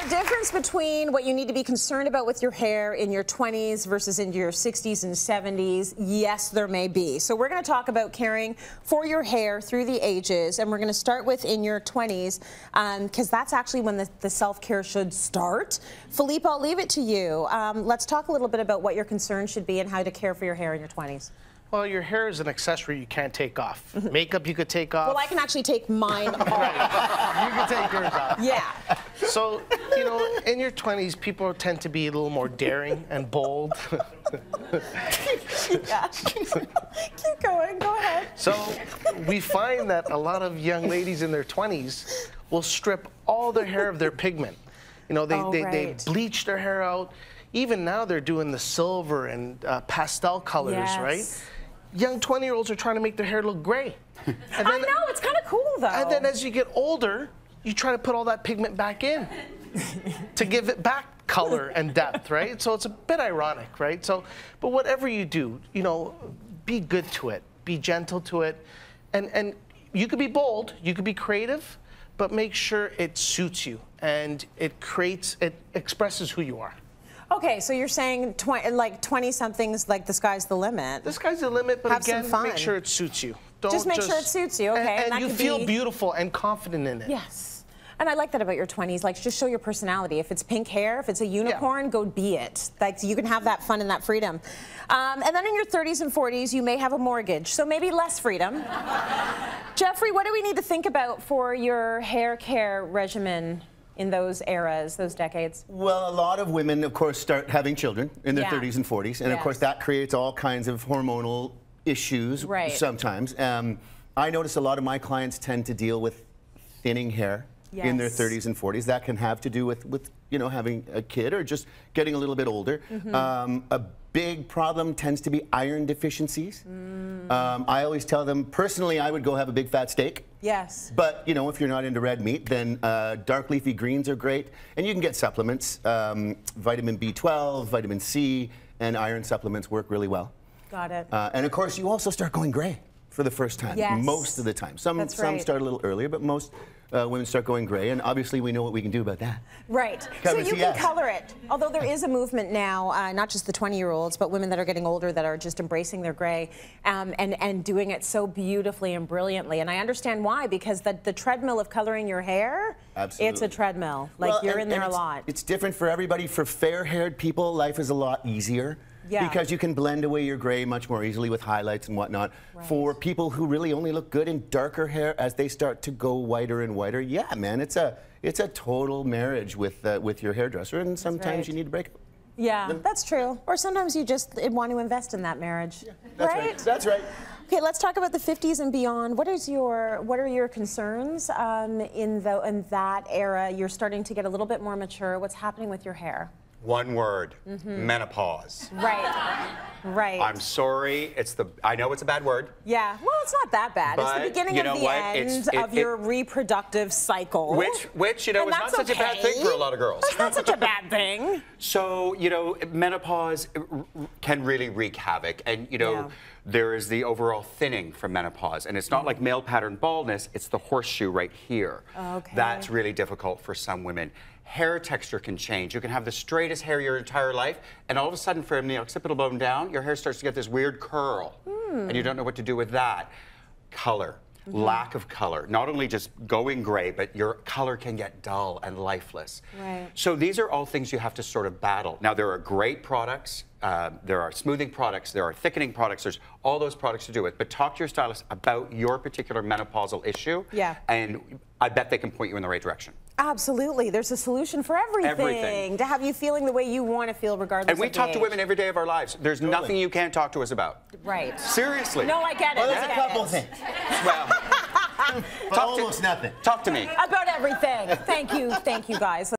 a difference between what you need to be concerned about with your hair in your 20s versus into your 60s and 70s? Yes, there may be. So we're going to talk about caring for your hair through the ages, and we're going to start with in your 20s, because that's actually when the self-care should start. Philippe, I'll leave it to you. Let's talk a little bit about what your concerns should be and how to care for your hair in your 20s. Well, your hair is an accessory you can't take off. Makeup you could take off. Well, I can actually take mine off. You can take yours off. Yeah. So, you know, in your 20s, people tend to be a little more daring and bold. Yeah. Keep going. Go ahead. So we find that a lot of young ladies in their 20s will strip all their hair of their pigment. You know, they bleach their hair out. Even now, they're doing the silver and pastel colors, right? Young 20-year-olds are trying to make their hair look gray. And then, I know, it's kind of cool, though. And then as you get older, you try to put all that pigment back in to give it back color and depth, right? So it's a bit ironic, right? So, but whatever you do, you know, be good to it, be gentle to it, and you could be bold, you could be creative, but make sure it suits you and it expresses who you are. Okay, so you're saying like 20-somethings, like the sky's the limit. The sky's the limit, but again, make sure it suits you. Just make sure it suits you, okay? And you feel beautiful and confident in it. Yes. And I like that about your 20s. Like, just show your personality. If it's pink hair, if it's a unicorn, go be it. Like, you can have that fun and that freedom. And then in your 30s and 40s, you may have a mortgage, so maybe less freedom. Jeffrey, what do we need to think about for your hair care regimen in those eras, those decades? Well, a lot of women, of course, start having children in their 30s and 40s, and of course that creates all kinds of hormonal issues sometimes. I notice a lot of my clients tend to deal with thinning hair in their 30s and 40s. That can have to do with you know, having a kid or just getting a little bit older. A big problem tends to be iron deficiencies. I always tell them, personally, I would go have a big fat steak. Yes. But, you know, if you're not into red meat, then dark leafy greens are great. And you can get supplements. Vitamin B12, vitamin C, and iron supplements work really well. Got it. And, of course, you also start going gray for the first time. Yes. Most of the time. Some start a little earlier, but most women start going gray, and obviously we know what we can do about that. Right. So you can color it. Although there is a movement now, not just the 20-year-olds, but women that are getting older that are just embracing their gray and doing it so beautifully and brilliantly. And I understand why, because the treadmill of coloring your hair, it's a treadmill. Like, you're in there a lot. It's different for everybody. For fair-haired people, life is a lot easier. Because you can blend away your gray much more easily with highlights and whatnot. For people who really only look good in darker hair, as they start to go whiter and whiter, yeah, man, it's a total marriage with your hairdresser, and sometimes you need to break it. Yeah, that's true. Or sometimes you just want to invest in that marriage. Yeah, that's right. That's right. Okay, let's talk about the 50s and beyond. What are your concerns in that era? You're starting to get a little bit more mature. What's happening with your hair? One word, menopause. Right, right. I'm sorry, I know it's a bad word. Yeah, well, it's not that bad. It's the beginning of the end of your reproductive cycle. Which you know, is not such a bad thing for a lot of girls. It's not such a bad thing. So, you know, menopause can really wreak havoc. And, you know, there is the overall thinning from menopause. And it's not like male pattern baldness, it's the horseshoe right here. Okay. That's really difficult for some women. Hair texture can change. You can have the straightest hair your entire life, and all of a sudden from the occipital bone down, your hair starts to get this weird curl. And you don't know what to do with that. Color. Lack of color. Not only just going gray, but your color can get dull and lifeless. Right. So these are all things you have to sort of battle. Now, there are great products. There are smoothing products. There are thickening products. There's all those products to do it. But talk to your stylist about your particular menopausal issue. Yeah. And I bet they can point you in the right direction. Absolutely. There's a solution for everything. To have you feeling the way you want to feel regardless of And we talk to women every day of our lives. There's nothing you can't talk to us about. Right. Seriously. No, I get it. Well, there's a couple things. Well, almost nothing. Talk to me. About everything. Thank you guys.